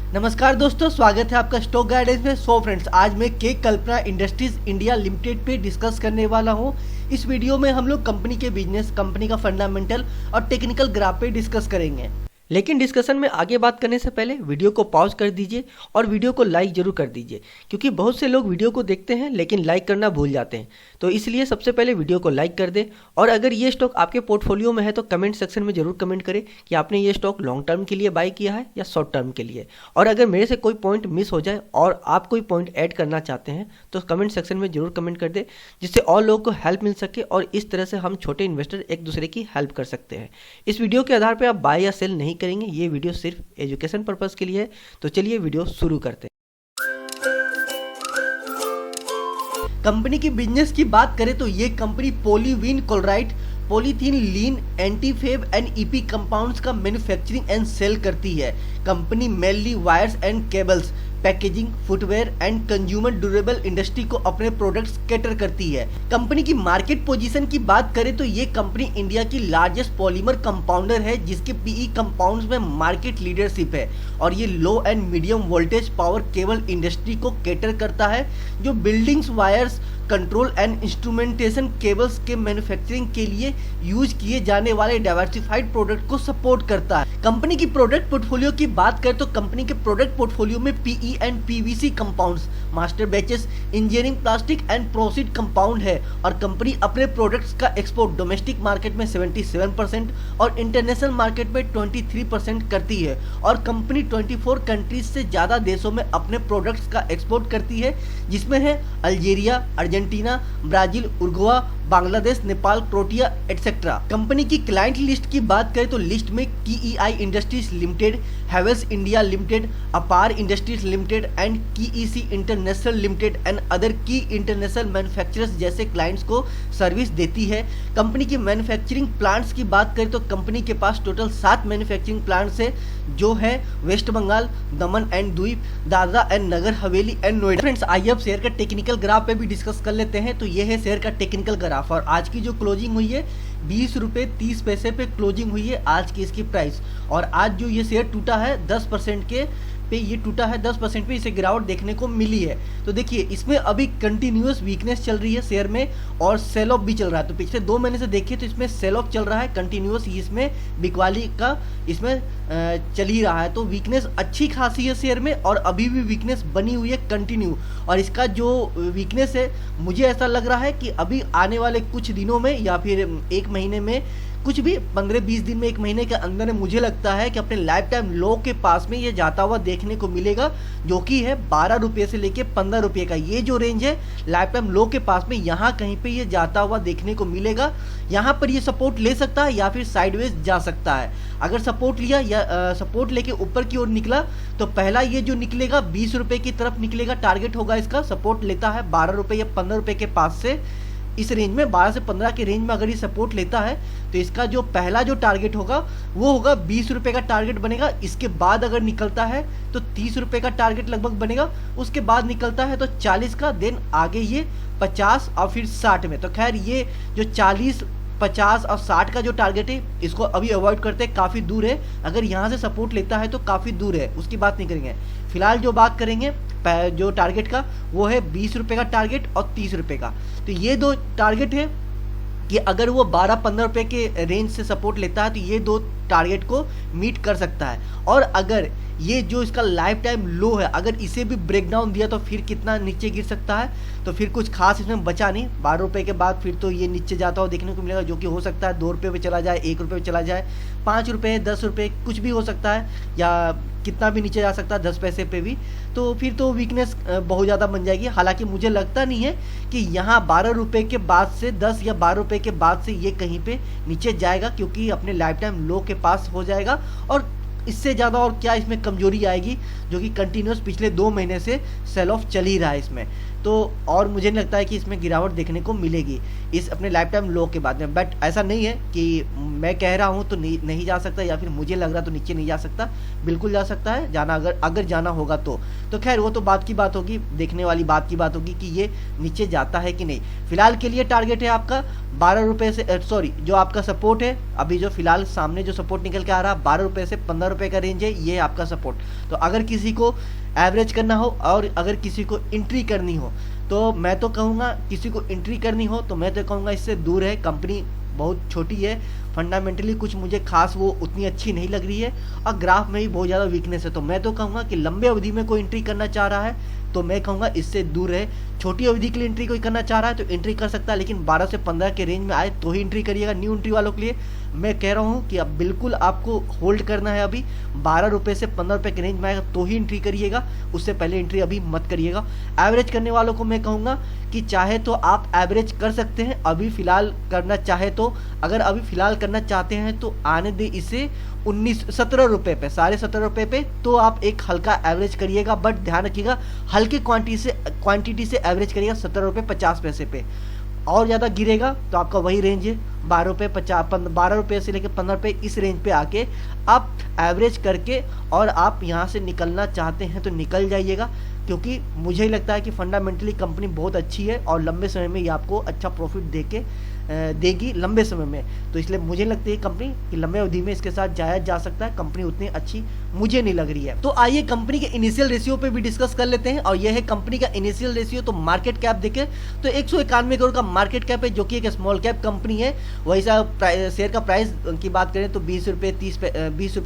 नमस्कार दोस्तों, स्वागत है आपका स्टॉक गाइडेंस में। फ्रेंड्स, आज मैं के कल्पना इंडस्ट्रीज इंडिया लिमिटेड पे डिस्कस करने वाला हूँ। इस वीडियो में हम लोग कंपनी के बिजनेस, कंपनी का फंडामेंटल और टेक्निकल ग्राफ पे डिस्कस करेंगे। लेकिन डिस्कशन में आगे बात करने से पहले वीडियो को पॉज कर दीजिए और वीडियो को लाइक जरूर कर दीजिए, क्योंकि बहुत से लोग वीडियो को देखते हैं लेकिन लाइक करना भूल जाते हैं। तो इसलिए सबसे पहले वीडियो को लाइक कर दें। और अगर ये स्टॉक आपके पोर्टफोलियो में है तो कमेंट सेक्शन में जरूर कमेंट करें कि आपने ये स्टॉक लॉन्ग टर्म के लिए बाय किया है या शॉर्ट टर्म के लिए। और अगर मेरे से कोई पॉइंट मिस हो जाए और आप कोई पॉइंट ऐड करना चाहते हैं तो कमेंट सेक्शन में जरूर कमेंट कर दें, जिससे और लोगों को हेल्प मिल सके और इस तरह से हम छोटे इन्वेस्टर एक दूसरे की हेल्प कर सकते हैं। इस वीडियो के आधार पर आप बाय या सेल नहीं करेंगे, ये वीडियो सिर्फ एजुकेशन पर्पस के लिए है। तो चलिए वीडियो शुरू करते हैं। कंपनी की बिजनेस की बात करें तो ये कंपनी पॉलीविन क्लोराइड, पॉलीथीन, लीन, एंटीफेब एंड ईपी कंपाउंड्स का मैन्युफैक्चरिंग एंड सेल करती है। Company mainly wires and cables, packaging, footwear and consumer durable industry को अपने प्रोडक्ट्स कैटर करती है। कंपनी की मार्केट पोजीशन की बात करें तो ये कंपनी इंडिया की लार्जेस्ट पॉलीमर कंपाउंडर है, जिसके पीई कंपाउंड्स में मार्केट लीडरशिप है। और ये low and medium voltage power cable industry को कैटर करता है, जो buildings, wires, control and instrumentation cables के मैन्युफैक्चरिंग के लिए यूज किए जाने वाले डाइवर्सिफाइड प्रोडक्ट को सपोर्ट करता है। कंपनी की प्रोडक्ट पोर्टफोलियो की बात करें तो कंपनी के प्रोडक्ट पोर्टफोलियो में PE and PVC compounds, master batches, engineering plastic and proceed compound है। और कंपनी अपने प्रोडक्ट्स का एक्सपोर्ट डोमेस्टिक मार्केट में 77% और इंटरनेशनल मार्केट में 23% करती है। और कंपनी 24 कंट्रीज से ज्यादा देशों में अपने प्रोडक्ट्स का एक्सपोर्ट करती है, जिसमें है Algeria, Argentina, Brazil, Uruguay, Bangladesh, Nepal, Croatia etcetera. Company की क्लाइंट लिस्ट की बात करें तो लिस्ट में KEI industries limited, Havells India limited, Apar industries limited and KEC international limited and other की इंटरनेशनल मैन्युफैक्चरर्स जैसे क्लाइंट्स को सर्विस देती है। कंपनी की मैन्युफैक्चरिंग प्लांट्स की बात करें तो कंपनी के पास टोटल 7 मैन्युफैक्चरिंग प्लांट्स है, जो है वेस्ट बंगाल, दमन एंड द्वीप, Dadra and Nagar Haveli and Noida. Friends, आइए अब शेयर का टेक्निकल ग्राफ पे भी डिस्कस कर लेते हैं। तो ये है शेयर का टेक्निकल ग्राफ और आज की जो क्लोजिंग हुई है 20 रुपये 30 पैसे पे क्लोजिंग हुई है आज की इसकी प्राइस। और आज जो ये शेयर टूटा है 10% के पे ये टूटा है, 10% पे इसे गिरावट देखने को मिली है। तो देखिए, इसमें अभी कंटिन्यूअस वीकनेस चल रही है शेयर में और सेल ऑफ भी चल रहा है। तो पिछले 2 महीने से देखिए तो इसमें सेल ऑफ चल रहा है कंटिन्यूअस, इसमें बिकवाली का इसमें चल ही रहा है। तो वीकनेस अच्छी खासी है शेयर में और अभी भी वीकनेस बनी हुई है कंटिन्यू। और इसका जो वीकनेस है, मुझे ऐसा लग रहा है कि अभी आने वाले कुछ दिनों में या फिर 1 महीने में, कुछ भी 15-20 दिन में, 1 महीने के अंदर मुझे लगता है कि अपने लाइफ टाइम लो के पास में ये जाता हुआ देखने को मिलेगा, जो कि है 12 रुपये से लेके 15 रुपये का। ये जो रेंज है लाइफ टाइम लो के पास में, यहाँ कहीं पे ये जाता हुआ देखने को मिलेगा। यहाँ पर ये सपोर्ट ले सकता है या फिर साइडवेज जा सकता है। अगर सपोर्ट लिया या सपोर्ट लेके ऊपर की ओर निकला तो पहला ये जो निकलेगा 20 रुपये की तरफ निकलेगा, टारगेट होगा इसका। सपोर्ट लेता है 12 रुपये या 15 रुपये के पास से, इस रेंज में 12 से 15 के रेंज में अगर ये सपोर्ट लेता है तो इसका जो पहला जो टारगेट होगा वो होगा 20 रुपये का टारगेट बनेगा। इसके बाद अगर निकलता है तो 30 रुपये का टारगेट लगभग बनेगा। उसके बाद निकलता है तो 40 का, देन आगे ये 50 और फिर 60 में। तो खैर, ये जो 40, 50 और 60 का जो टारगेट है इसको अभी अवॉइड करते हैं, काफ़ी दूर है। अगर यहाँ से सपोर्ट लेता है तो काफ़ी दूर है, उसकी बात नहीं करेंगे। फिलहाल जो बात करेंगे जो टारगेट का, वो है 20 रुपये का टारगेट और 30 रुपये का। तो ये 2 टारगेट है कि अगर वो 12-15 रुपये के रेंज से सपोर्ट लेता है तो ये 2 टारगेट को मीट कर सकता है। और अगर ये जो इसका लाइफ टाइम लो है, अगर इसे भी ब्रेक डाउन दिया तो फिर कितना नीचे गिर सकता है, तो फिर कुछ खास इसमें बचा नहीं। 12 रुपये के बाद फिर तो ये नीचे जाता हुआ देखने को मिलेगा, जो कि हो सकता है 2 रुपये पे चला जाए, 1 रुपये पे चला जाए, 5 रुपये, 10 रुपये, कुछ भी हो सकता है, या कितना भी नीचे जा सकता है, 10 पैसे पे भी। तो फिर तो वीकनेस बहुत ज़्यादा बन जाएगी। हालांकि मुझे लगता नहीं है कि यहाँ 12 रुपये के बाद से, 10 या 12 रुपये के बाद से ये कहीं पे नीचे जाएगा, क्योंकि अपने लाइफ टाइम लो के पास हो जाएगा। और इससे ज़्यादा और क्या इसमें कमजोरी आएगी, जो कि कंटिन्यूस पिछले 2 महीने से सेल ऑफ चल ही रहा है इसमें। तो और मुझे नहीं लगता है कि इसमें गिरावट देखने को मिलेगी इस अपने लाइफ टाइम लो के बाद में। बट ऐसा नहीं है कि मैं कह रहा हूँ तो नहीं जा सकता, या फिर मुझे लग रहा तो नीचे नहीं जा सकता, बिल्कुल जा सकता है जाना, अगर जाना होगा तो खैर वो तो बात की बात होगी, देखने वाली बात की बात होगी कि ये नीचे जाता है कि नहीं। फिलहाल के लिए टारगेट है आपका 12 रुपये से, सॉरी जो आपका सपोर्ट है अभी जो फिलहाल सामने जो सपोर्ट निकल के आ रहा है 12 रुपये से 15 रुपये का रेंज है, ये आपका सपोर्ट। तो अगर किसी को एवरेज करना हो और अगर किसी को एंट्री करनी हो तो मैं तो कहूँगा, किसी को एंट्री करनी हो तो मैं तो कहूँगा इससे दूर है। कंपनी बहुत छोटी है, फंडामेंटली कुछ मुझे खास वो उतनी अच्छी नहीं लग रही है और ग्राफ में ही बहुत ज़्यादा वीकनेस है। तो मैं तो कहूँगा कि लंबे अवधि में कोई एंट्री करना चाह रहा है तो मैं कहूँगा इससे दूर है। छोटी अवधि के लिए एंट्री कोई करना चाह रहा है तो एंट्री कर सकता है, लेकिन 12 से 15 के रेंज में आए तो ही एंट्री करिएगा। न्यू एंट्री वालों के लिए मैं कह रहा हूँ कि अब बिल्कुल आपको होल्ड करना है, अभी 12 रुपये से 15 रुपये के रेंज में आएगा तो ही एंट्री करिएगा, उससे पहले एंट्री अभी मत करिएगा। एवरेज करने वालों को मैं कहूँगा कि चाहे तो आप एवरेज कर सकते हैं, अभी फ़िलहाल करना चाहे तो, अगर अभी फ़िलहाल करना चाहते हैं तो आने दे इसे 17 रुपये पे, 17.5 रुपये पे, तो आप एक हल्का एवरेज करिएगा। बट ध्यान रखिएगा हल्की क्वांटिटी से एवरेज करिएगा 17 रुपये 50 पैसे पे। और ज़्यादा गिरेगा तो आपका वही रेंज है 12 रुपये से लेकर 15 रुपये, इस रेंज पे आके आप एवरेज करके और आप यहाँ से निकलना चाहते हैं तो निकल जाइएगा, क्योंकि मुझे लगता है कि फंडामेंटली कंपनी बहुत अच्छी है और लंबे समय में ये आपको अच्छा प्रॉफिट देगी लंबे समय में। तो इसलिए मुझे लगती है कंपनी कि लंबे अवधि में इसके साथ जाया जा सकता है। कंपनी उतनी अच्छी मुझे नहीं लग रही है। तो आइए कंपनी के इनिशियल रेशियो पे भी डिस्कस कर लेते हैं, और यह है कंपनी का इनिशियल रेशियो। तो मार्केट कैप देखें तो 191 करोड़ का मार्केट कैप है, जो कि एक स्मॉल कैप कंपनी है। वही शेयर का प्राइस की बात करें तो 20 रुपये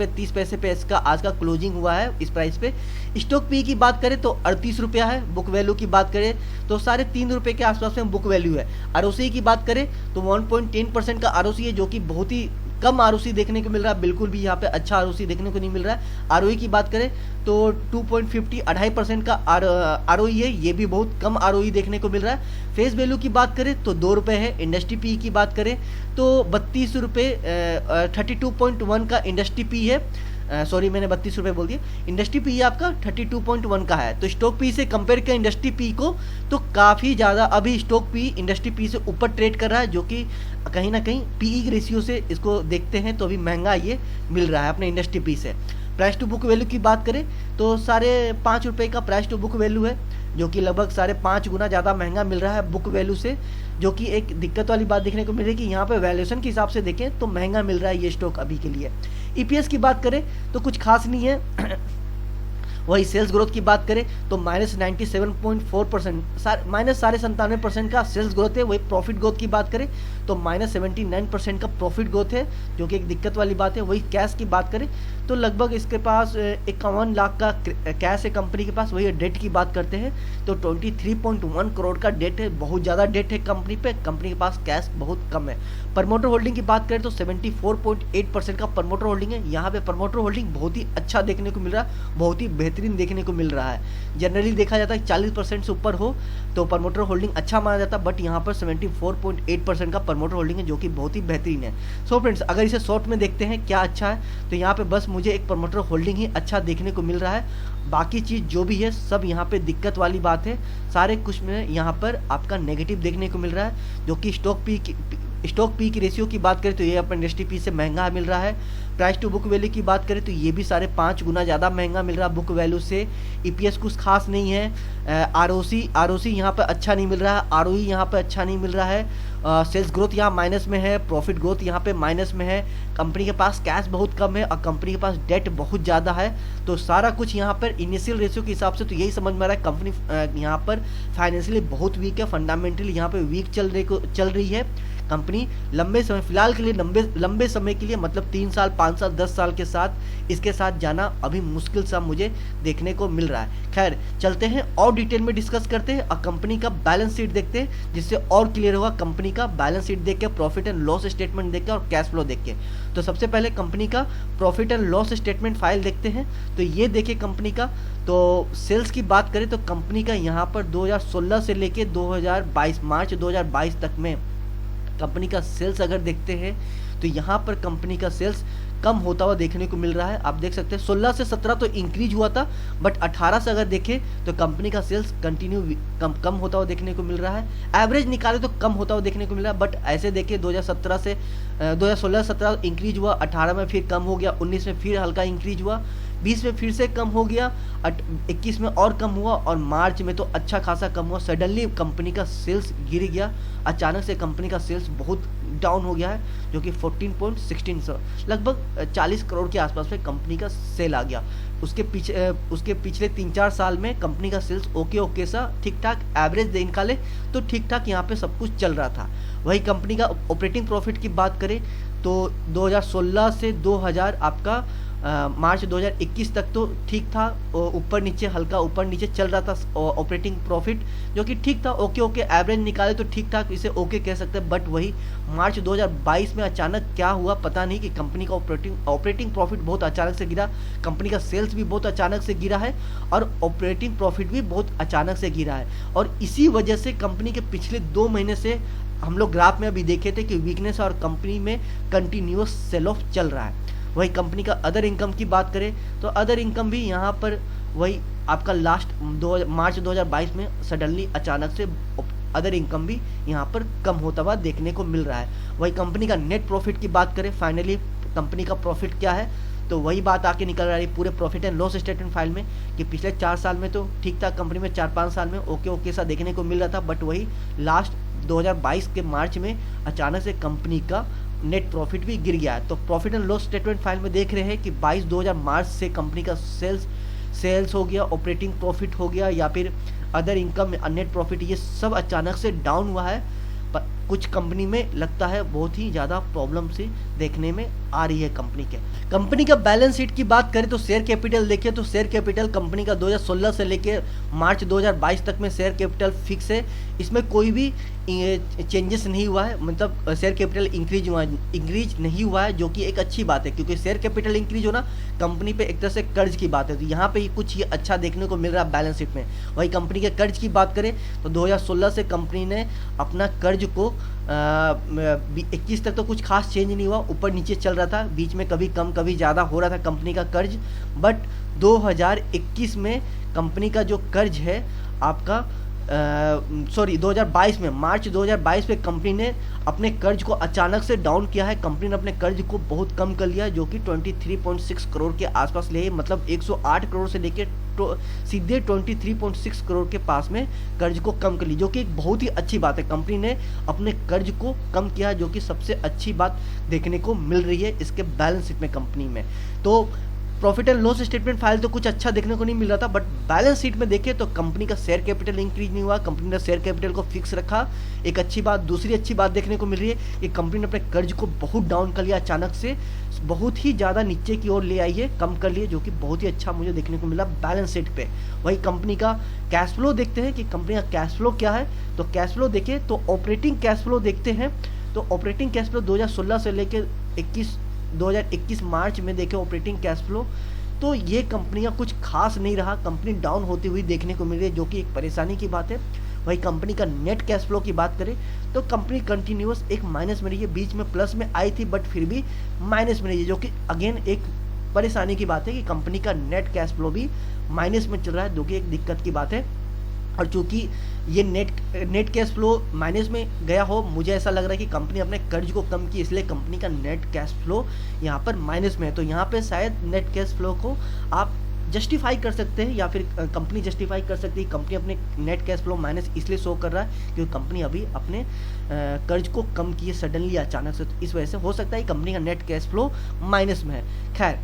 30 पैसे पे इसका आज का क्लोजिंग हुआ है इस प्राइस पे। स्टॉक पी की बात करें तो 38 रुपया है। बुक वैल्यू की बात करें तो 3.5 रुपये के आसपास में बुक वैल्यू है। आरओसी की बात करें तो 1.10% का आरओसी है, जो कि बहुत ही कम आरओसी देखने को मिल रहा है, बिल्कुल भी यहाँ पे अच्छा आरओसी देखने को नहीं मिल रहा है। आरओई की बात करें तो 2.50 2.5% का आरओई है, ये भी बहुत कम आरओई देखने को मिल रहा है। फेस वैल्यू की बात करें तो 2 रुपये है। इंडस्ट्री पी की बात करें तो 32 रुपये 32.1 का इंडस्ट्री पी है। सॉरी मैंने 32 रुपये बोल दिया। इंडस्ट्री पी आपका 32.1 का है। तो स्टॉक पी से कंपेयर किया इंडस्ट्री पी को तो काफ़ी ज़्यादा अभी स्टॉक पी इंडस्ट्री पी से ऊपर ट्रेड कर रहा है, जो कि कहीं ना कहीं पीई रेशियो से इसको देखते हैं तो अभी महंगा ये मिल रहा है अपने इंडस्ट्री पी से। प्राइस टू बुक वैल्यू की बात करें तो 5.5 रुपये का प्राइस टू बुक वैल्यू है, जो कि लगभग 5.5 गुना ज़्यादा महंगा मिल रहा है बुक वैल्यू से, जो कि एक दिक्कत वाली बात देखने को मिल रही है कि यहाँ पे वैल्यूएशन के हिसाब से देखें तो महंगा मिल रहा है ये स्टॉक अभी के लिए। ईपीएस की बात करें तो कुछ खास नहीं है। वही सेल्स ग्रोथ की बात करें तो -97.4%, -97.5% का सेल्स ग्रोथ है। वही प्रॉफिट ग्रोथ की बात करें तो -79% का प्रॉफिट ग्रोथ है, जो कि एक दिक्कत वाली बात है। वही कैश की बात करें तो लगभग इसके पास 51 लाख का कैश है कंपनी के पास। वही डेट की बात करते हैं तो 23.1 करोड़ का डेट है, बहुत ज़्यादा डेट है कंपनी पे। कंपनी के पास कैश बहुत कम है। प्रमोटर होल्डिंग की बात करें तो 74.8% का प्रमोटर होल्डिंग है। यहाँ पे प्रमोटर होल्डिंग बहुत ही अच्छा देखने को मिल रहा है, बहुत ही बेहतरीन देखने को मिल रहा है। जनरली देखा जाता है 40% से ऊपर हो तो प्रमोटर होल्डिंग अच्छा माना जाता है, बट यहाँ पर 74.8% का प्रमोटर होल्डिंग है, जो कि बहुत ही बेहतरीन है। सो फ्रेंड्स, अगर इसे शॉर्ट में देखते हैं क्या अच्छा है तो यहाँ पे बस मुझे एक प्रमोटर होल्डिंग ही अच्छा देखने को मिल रहा है। बाकी चीज़ जो भी है सब यहाँ पे दिक्कत वाली बात है। सारे कुछ में यहाँ पर आपका नेगेटिव देखने को मिल रहा है, जो कि स्टॉक पी की रेशियो की बात करें तो ये अपने इंडस्ट्री पी से महंगा मिल रहा है। प्राइस टू बुक वैल्यू की बात करें तो ये भी 5.5 गुना ज़्यादा महंगा मिल रहा है बुक वैल्यू से। ईपीएस कुछ खास नहीं है। आरओसी यहाँ पर अच्छा नहीं मिल रहा है। आरओई यहाँ पर अच्छा नहीं मिल रहा है। सेल्स ग्रोथ यहाँ माइनस में है, प्रॉफिट ग्रोथ यहाँ पे माइनस में है। कंपनी के पास कैश बहुत कम है और कंपनी के पास डेट बहुत ज़्यादा है। तो सारा कुछ यहाँ पर इनिशियल रेशियो के हिसाब से तो यही समझ में आ रहा है कंपनी यहाँ पर फाइनेंशियली बहुत वीक है, फंडामेंटली यहाँ पे वीक चल रही है कंपनी। लंबे समय फिलहाल के लिए लंबे समय के लिए मतलब 3 साल 5 साल 10 साल के साथ इसके साथ जाना अभी मुश्किल सा मुझे देखने को मिल रहा है। खैर चलते हैं और डिटेल में डिस्कस करते हैं और कंपनी का बैलेंस शीट देखते हैं, जिससे और क्लियर होगा। कंपनी का बैलेंस शीट देख के, प्रॉफिट एंड लॉस स्टेटमेंट देख के और कैश फ्लो देख के। तो सबसे पहले कंपनी का profit and loss statement file देखते हैं। तो ये देखिए कंपनी का, तो सेल्स की बात करें तो कंपनी का यहाँ पर 2016 से लेके 2022 मार्च 2022 तक में कंपनी का सेल्स अगर देखते हैं तो यहाँ पर कंपनी का सेल्स कम होता हुआ देखने को मिल रहा है। आप देख सकते हैं 16 से 17 तो इंक्रीज हुआ था, बट 18 से अगर देखें तो कंपनी का सेल्स कंटिन्यू कम होता हुआ देखने को मिल रहा है। एवरेज निकाले तो कम होता हुआ देखने को मिल रहा है, बट ऐसे देखें 2017 से 2016-17 इंक्रीज हुआ, 18 में फिर कम हो गया, 19 में फिर हल्का इंक्रीज हुआ, 20 में फिर से कम हो गया, 21 में और कम हुआ, और मार्च में तो अच्छा खासा कम हुआ। सडनली कंपनी का सेल्स गिर गया, अचानक से कंपनी का सेल्स बहुत डाउन हो गया है, जो कि 14.16 लगभग 40 करोड़ के आसपास में कंपनी का सेल आ गया। उसके पिछले 3-4 साल में कंपनी का सेल्स ओके सा ठीक ठाक एवरेज निकाले तो ठीक ठाक यहाँ पे सब कुछ चल रहा था। वही कंपनी का ऑपरेटिंग प्रॉफिट की बात करें तो 2016 से 2000 आपका मार्च 2021 तक तो ठीक था, ऊपर नीचे हल्का ऊपर नीचे चल रहा था ऑपरेटिंग प्रॉफिट, जो कि ठीक था, ओके एवरेज निकाले तो ठीक ठाक इसे ओके कह सकते हैं। बट वही मार्च 2022 में अचानक क्या हुआ पता नहीं कि कंपनी का ऑपरेटिंग प्रॉफिट बहुत अचानक से गिरा, कंपनी का सेल्स भी बहुत अचानक से गिरा है, और ऑपरेटिंग प्रॉफिट भी बहुत अचानक से गिरा है। और इसी वजह से कंपनी के पिछले 2 महीने से हम लोग ग्राफ में अभी देखे थे कि वीकनेस और कंपनी में कंटिन्यूअस सेल ऑफ चल रहा है। वही कंपनी का अदर इनकम की बात करें तो अदर इनकम भी यहाँ पर वही आपका मार्च 2022 में सडनली अचानक से अदर इनकम भी यहाँ पर कम होता हुआ देखने को मिल रहा है। वही कंपनी का नेट प्रॉफिट की बात करें, फाइनली कंपनी का प्रॉफिट क्या है, तो वही बात आके निकल रही है पूरे profit and loss statement file में कि पिछले 4 साल में तो ठीक था, कंपनी में 4-5 साल में ओके सा देखने को मिल रहा था, बट वही लास्ट 2022 के मार्च में अचानक से कंपनी का नेट प्रॉफिट भी गिर गया है। तो profit and loss statement file में देख रहे हैं कि 22/2000 मार्च से कंपनी का सेल्स हो गया, ऑपरेटिंग प्रॉफिट हो गया, या फिर अदर इनकम नेट प्रॉफिट, ये सब अचानक से डाउन हुआ है। पर कुछ कंपनी में लगता है बहुत ही ज़्यादा प्रॉब्लम सी देखने में आ रही है कंपनी का बैलेंस शीट की बात करें तो शेयर कैपिटल देखिए तो शेयर कैपिटल कंपनी का 2016 से लेके मार्च 2022 तक में शेयर कैपिटल फिक्स है, इसमें कोई भी चेंजेस नहीं हुआ है, मतलब शेयर कैपिटल इंक्रीज नहीं हुआ है, जो कि एक अच्छी बात है, क्योंकि शेयर कैपिटल इंक्रीज होना कंपनी पे एक तरह से कर्ज की बात है। तो यहाँ पे ही कुछ ये अच्छा देखने को मिल रहा है बैलेंस शीट में। वही कंपनी के कर्ज की बात करें तो 2016 से कंपनी ने अपना कर्ज को 21 तक तो कुछ खास चेंज नहीं हुआ, ऊपर नीचे चल रहा था, बीच में कभी कम कभी ज़्यादा हो रहा था कंपनी का कर्ज। बट 2021 में कंपनी का जो कर्ज है आपका 2022 में मार्च 2022 में कंपनी ने अपने कर्ज को अचानक से डाउन किया है। कंपनी ने अपने कर्ज को बहुत कम कर लिया, जो कि 23.6 करोड़ के आसपास ले, मतलब 108 करोड़ से लेके सीधे 23.6 करोड़ के पास में कर्ज को कम कर ली, जो कि एक बहुत ही अच्छी बात है। कंपनी ने अपने कर्ज को कम किया, जो कि सबसे अच्छी बात देखने को मिल रही है इसके बैलेंस शीट में कंपनी में। तो profit and loss statement file तो कुछ अच्छा देखने को नहीं मिल रहा था, बट बैलेंस शीट में देखें तो कंपनी का शेयर कैपिटल इंक्रीज नहीं हुआ, कंपनी ने शेयर कैपिटल को फिक्स रखा, एक अच्छी बात। दूसरी अच्छी बात देखने को मिल रही है कि कंपनी ने अपने कर्ज को बहुत डाउन कर लिया, अचानक से बहुत ही ज़्यादा नीचे की ओर ले आई है, कम कर लिए, जो कि बहुत ही अच्छा मुझे देखने को मिला बैलेंस शीट पे। वही कंपनी का कैश फ्लो देखते हैं कि कंपनी का कैश फ्लो क्या है, तो कैश फ्लो देखें तो ऑपरेटिंग कैश फ्लो देखते हैं, तो ऑपरेटिंग कैश फ्लो 2016 से लेकर 2021 मार्च में देखें ऑपरेटिंग कैश फ्लो, तो ये कंपनी का कुछ खास नहीं रहा, कंपनी डाउन होती हुई देखने को मिल रही है, जो कि एक परेशानी की बात है। वही कंपनी का नेट कैश फ्लो की बात करें तो कंपनी कंटिन्यूअस एक माइनस में रही है, बीच में प्लस में आई थी बट फिर भी माइनस में रही है, जो कि अगेन एक परेशानी की बात है कि कंपनी का नेट कैश फ्लो भी माइनस में चल रहा है, जो कि एक दिक्कत की बात है। और चूंकि ये नेट कैश फ्लो माइनस में गया हो, मुझे ऐसा लग रहा है कि कंपनी अपने कर्ज को कम की, इसलिए कंपनी का नेट कैश फ्लो यहाँ पर माइनस में है। तो यहाँ पे शायद नेट कैश फ्लो को आप जस्टिफाई कर सकते हैं, या फिर कंपनी जस्टिफाई कर सकती है कंपनी अपने नेट कैश फ्लो माइनस इसलिए शो कर रहा है क्योंकि कंपनी अभी अपने कर्ज को कम किए सडनली अचानक से, तो इस वजह से हो सकता है कंपनी का नेट कैश फ्लो माइनस में है। खैर,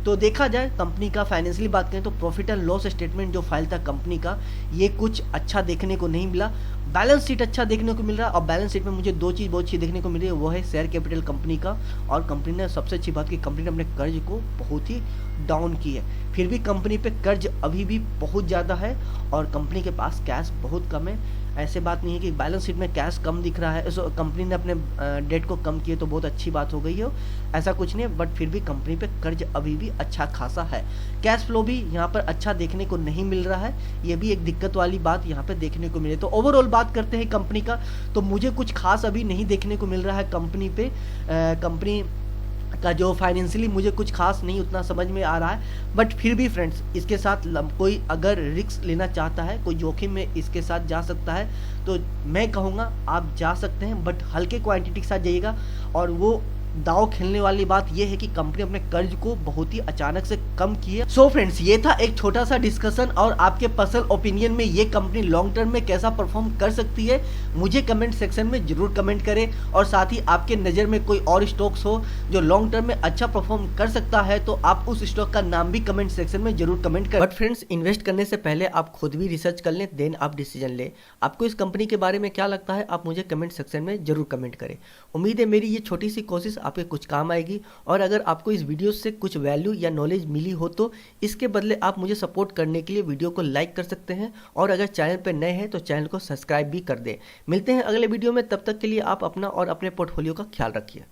तो देखा जाए कंपनी का फाइनेंशियली बात करें तो प्रॉफिट एंड लॉस स्टेटमेंट जो फाइल था कंपनी का, ये कुछ अच्छा देखने को नहीं मिला। बैलेंस शीट अच्छा देखने को मिल रहा है, और बैलेंस शीट में मुझे दो चीज़ बहुत अच्छी देखने को मिल रही है, वो है शेयर कैपिटल कंपनी का, और कंपनी ने सबसे अच्छी बात की कंपनी ने अपने कर्ज को बहुत ही डाउन की है। फिर भी कंपनी पे कर्ज अभी भी बहुत ज़्यादा है और कंपनी के पास कैश बहुत कम है। ऐसे बात नहीं है कि बैलेंस शीट में कैश कम दिख रहा है, सो कंपनी ने अपने डेट को कम किए तो बहुत अच्छी बात हो गई हो, ऐसा कुछ नहीं, बट फिर भी कंपनी पे कर्ज अभी भी अच्छा खासा है। कैश फ्लो भी यहाँ पर अच्छा देखने को नहीं मिल रहा है, ये भी एक दिक्कत वाली बात यहाँ पे देखने को मिले। तो ओवरऑल बात करते हैं कंपनी का, तो मुझे कुछ खास अभी नहीं देखने को मिल रहा है कंपनी पे। का जो फाइनेंशियली मुझे कुछ खास नहीं उतना समझ में आ रहा है, बट फिर भी फ्रेंड्स इसके साथ कोई अगर रिस्क लेना चाहता है, कोई जोखिम में इसके साथ जा सकता है, तो मैं कहूँगा आप जा सकते हैं, बट हल्के क्वांटिटी के साथ जाइएगा। और वो दाव खेलने वाली बात यह है कि कंपनी अपने कर्ज को बहुत ही अचानक से कम की है। सो फ्रेंड्स, ये था एक छोटा सा डिस्कशन, और आपके पर्सनल ओपिनियन में ये कंपनी लॉन्ग टर्म में कैसा परफॉर्म कर सकती है मुझे कमेंट सेक्शन में जरूर कमेंट करें। और साथ ही आपके नज़र में कोई और स्टॉक्स हो जो लॉन्ग टर्म में अच्छा परफॉर्म कर सकता है, तो आप उस स्टॉक का नाम भी कमेंट सेक्शन में जरूर कमेंट करें। बट फ्रेंड्स, इन्वेस्ट करने से पहले आप खुद भी रिसर्च कर लें, देन आप डिसीजन लें। आपको इस कंपनी के बारे में क्या लगता है, आप मुझे कमेंट सेक्शन में जरूर कमेंट करें। उम्मीद है मेरी ये छोटी सी कोशिश आपके कुछ काम आएगी, और अगर आपको इस वीडियो से कुछ वैल्यू या नॉलेज मिली हो तो इसके बदले आप मुझे सपोर्ट करने के लिए वीडियो को लाइक कर सकते हैं, और अगर चैनल पर नए हैं तो चैनल को सब्सक्राइब भी कर दें। मिलते हैं अगले वीडियो में, तब तक के लिए आप अपना और अपने पोर्टफोलियो का ख्याल रखिए।